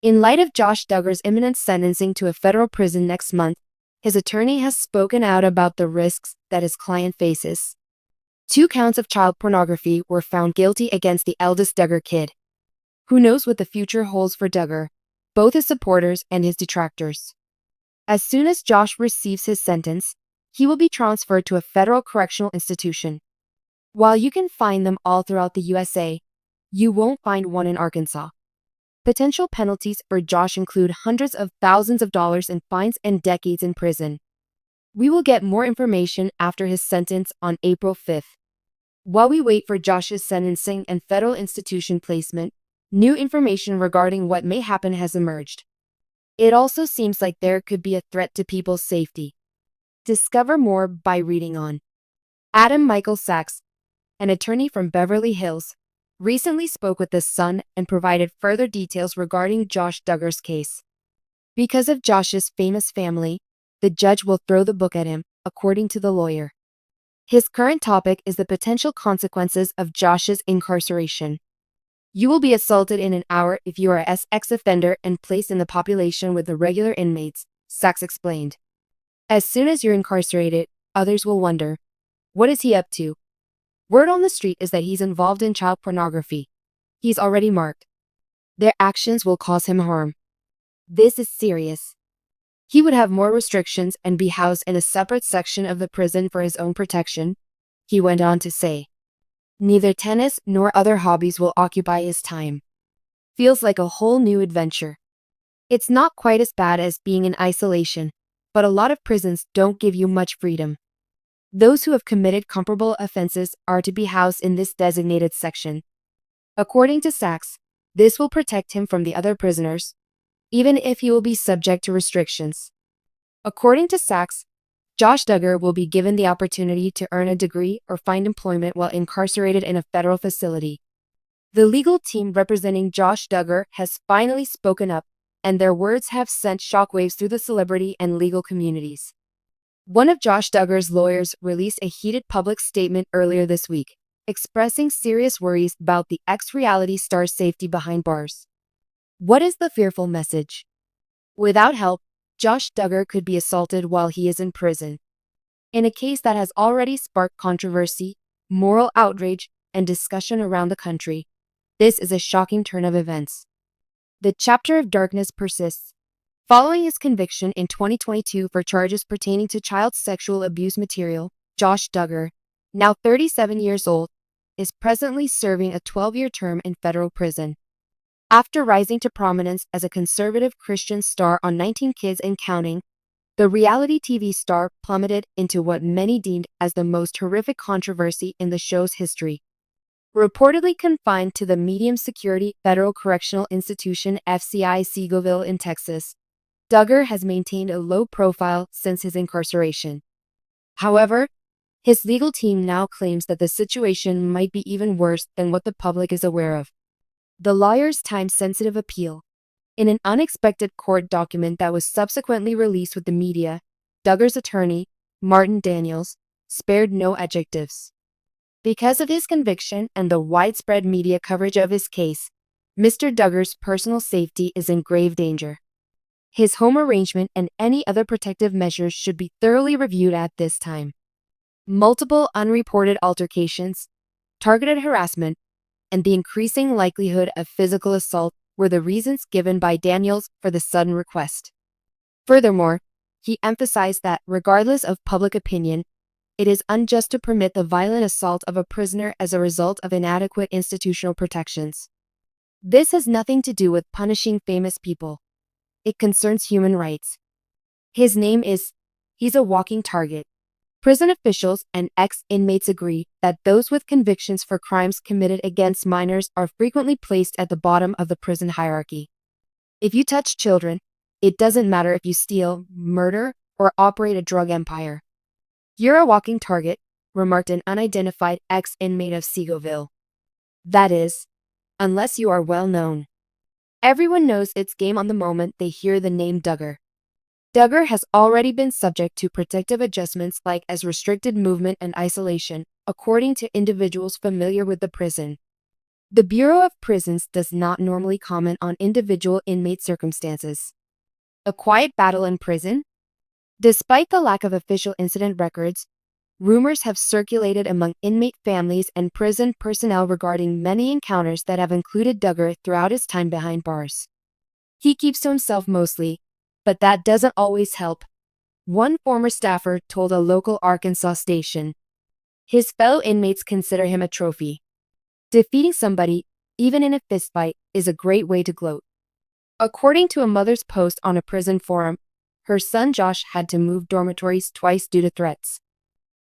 In light of Josh Duggar's imminent sentencing to a federal prison next month, his attorney has spoken out about the risks that his client faces. 2 counts of child pornography were found guilty against the eldest Duggar kid. Who knows what the future holds for Duggar, both his supporters and his detractors. As soon as Josh receives his sentence, he will be transferred to a federal correctional institution. While you can find them all throughout the USA, you won't find one in Arkansas. Potential penalties for Josh include hundreds of thousands of dollars in fines and decades in prison. We will get more information after his sentence on April 5th. While we wait for Josh's sentencing and federal institution placement, new information regarding what may happen has emerged. It also seems like there could be a threat to people's safety. Discover more by reading on. Adam Michael Sachs, an attorney from Beverly Hills, recently spoke with The Sun and provided further details regarding Josh Duggar's case. Because of Josh's famous family, the judge will throw the book at him, according to the lawyer. His current topic is the potential consequences of Josh's incarceration. You will be assaulted in an hour if you are an ex-offender and placed in the population with the regular inmates, Sachs explained. As soon as you're incarcerated, others will wonder, what is he up to? Word on the street is that he's involved in child pornography. He's already marked. Their actions will cause him harm. This is serious. He would have more restrictions and be housed in a separate section of the prison for his own protection, he went on to say. Neither tennis nor other hobbies will occupy his time. Feels like a whole new adventure. It's not quite as bad as being in isolation, but a lot of prisons don't give you much freedom. Those who have committed comparable offenses are to be housed in this designated section. According to Sachs, this will protect him from the other prisoners, even if he will be subject to restrictions. According to Sachs, Josh Duggar will be given the opportunity to earn a degree or find employment while incarcerated in a federal facility. The legal team representing Josh Duggar has finally spoken up, and their words have sent shockwaves through the celebrity and legal communities. One of Josh Duggar's lawyers released a heated public statement earlier this week, expressing serious worries about the ex-reality star's safety behind bars. What is the fearful message? Without help, Josh Duggar could be assaulted while he is in prison. In a case that has already sparked controversy, moral outrage, and discussion around the country, this is a shocking turn of events. The chapter of darkness persists. Following his conviction in 2022 for charges pertaining to child sexual abuse material, Josh Duggar, now 37 years old, is presently serving a 12-year term in federal prison. After rising to prominence as a conservative Christian star on 19 Kids and Counting, the reality TV star plummeted into what many deemed as the most horrific controversy in the show's history. Reportedly confined to the medium-security Federal Correctional Institution FCI Seawald in Texas, Duggar has maintained a low profile since his incarceration. However, his legal team now claims that the situation might be even worse than what the public is aware of. The lawyer's time-sensitive appeal. In an unexpected court document that was subsequently released with the media, Duggar's attorney, Martin Daniels, spared no adjectives. Because of his conviction and the widespread media coverage of his case, Mr. Duggar's personal safety is in grave danger. His home arrangement and any other protective measures should be thoroughly reviewed at this time. Multiple unreported altercations, targeted harassment, and the increasing likelihood of physical assault were the reasons given by Daniels for the sudden request. Furthermore, he emphasized that, regardless of public opinion, it is unjust to permit the violent assault of a prisoner as a result of inadequate institutional protections. This has nothing to do with punishing famous people. It concerns human rights. His name is, he's a walking target. Prison officials and ex-inmates agree that those with convictions for crimes committed against minors are frequently placed at the bottom of the prison hierarchy. If you touch children, it doesn't matter if you steal, murder, or operate a drug empire. You're a walking target, remarked an unidentified ex-inmate of Seawald. That is, unless you are well known. Everyone knows it's game on the moment they hear the name Duggar. Duggar has already been subject to protective adjustments like as restricted movement and isolation, according to individuals familiar with the prison. The Bureau of Prisons does not normally comment on individual inmate circumstances. A quiet battle in prison? Despite the lack of official incident records, rumors have circulated among inmate families and prison personnel regarding many encounters that have included Duggar throughout his time behind bars. He keeps to himself mostly, but that doesn't always help. One former staffer told a local Arkansas station, his fellow inmates consider him a trophy. Defeating somebody, even in a fistfight, is a great way to gloat. According to a mother's post on a prison forum, her son Josh had to move dormitories twice due to threats.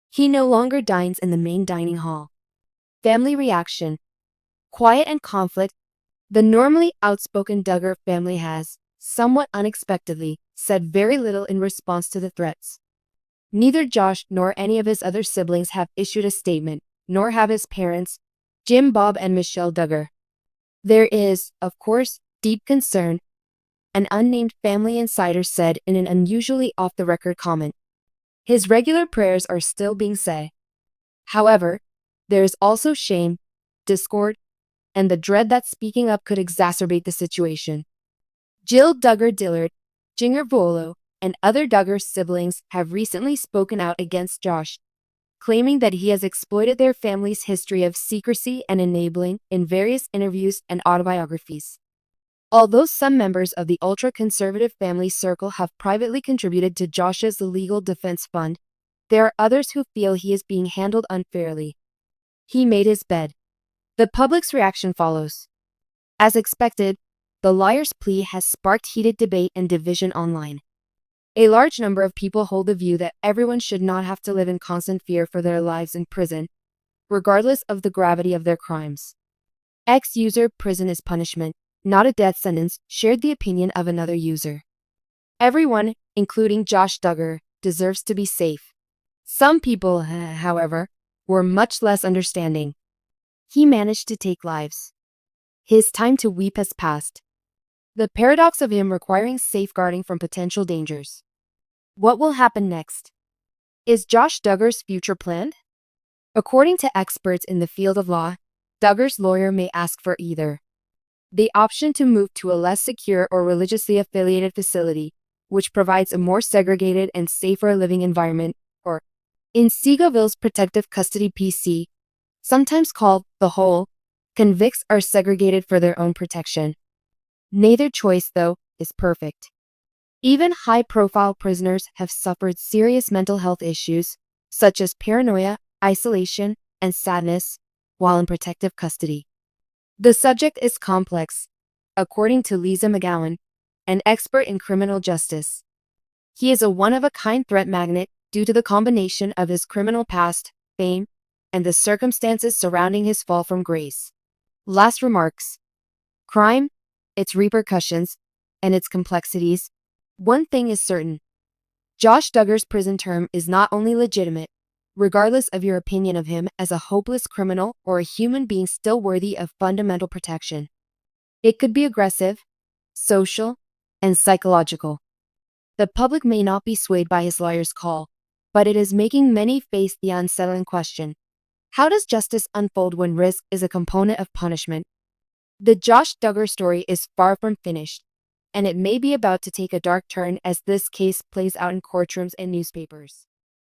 He no longer dines in the main dining hall. Family reaction: quiet and conflict. The normally outspoken Duggar family has, somewhat unexpectedly, said very little in response to the threats. Neither Josh nor any of his other siblings have issued a statement, nor have his parents, Jim, Bob, and Michelle Duggar. There is, of course, deep concern, an unnamed family insider said in an unusually off-the-record comment. His regular prayers are still being said. However, there is also shame, discord, and the dread that speaking up could exacerbate the situation. Jill Duggar Dillard, Jinger Vuolo, and other Duggar siblings have recently spoken out against Josh, claiming that he has exploited their family's history of secrecy and enabling in various interviews and autobiographies. Although some members of the ultra-conservative family circle have privately contributed to Josh's legal defense fund, there are others who feel he is being handled unfairly. He made his bed. The public's reaction follows. As expected, the liar's plea has sparked heated debate and division online. A large number of people hold the view that everyone should not have to live in constant fear for their lives in prison, regardless of the gravity of their crimes. Ex-user "prison is punishment, not a death sentence" shared the opinion of another user. Everyone, including Josh Duggar, deserves to be safe. Some people, however, were much less understanding. He managed to take lives. His time to weep has passed. The paradox of him requiring safeguarding from potential dangers. What will happen next? Is Josh Duggar's future planned? According to experts in the field of law, Duggar's lawyer may ask for either the option to move to a less secure or religiously affiliated facility, which provides a more segregated and safer living environment, or in Seagoville's protective custody PC, sometimes called the hole, convicts are segregated for their own protection. Neither choice, though, is perfect. Even high-profile prisoners have suffered serious mental health issues, such as paranoia, isolation, and sadness, while in protective custody. The subject is complex, according to Lisa McGowan, an expert in criminal justice. He is a one-of-a-kind threat magnet due to the combination of his criminal past, fame, and the circumstances surrounding his fall from grace. Last remarks. Crime, its repercussions, and its complexities. One thing is certain. Josh Duggar's prison term is not only legitimate, regardless of your opinion of him as a hopeless criminal or a human being still worthy of fundamental protection. It could be aggressive, social, and psychological. The public may not be swayed by his lawyer's call, but it is making many face the unsettling question: how does justice unfold when risk is a component of punishment? The Josh Duggar story is far from finished, and it may be about to take a dark turn as this case plays out in courtrooms and newspapers.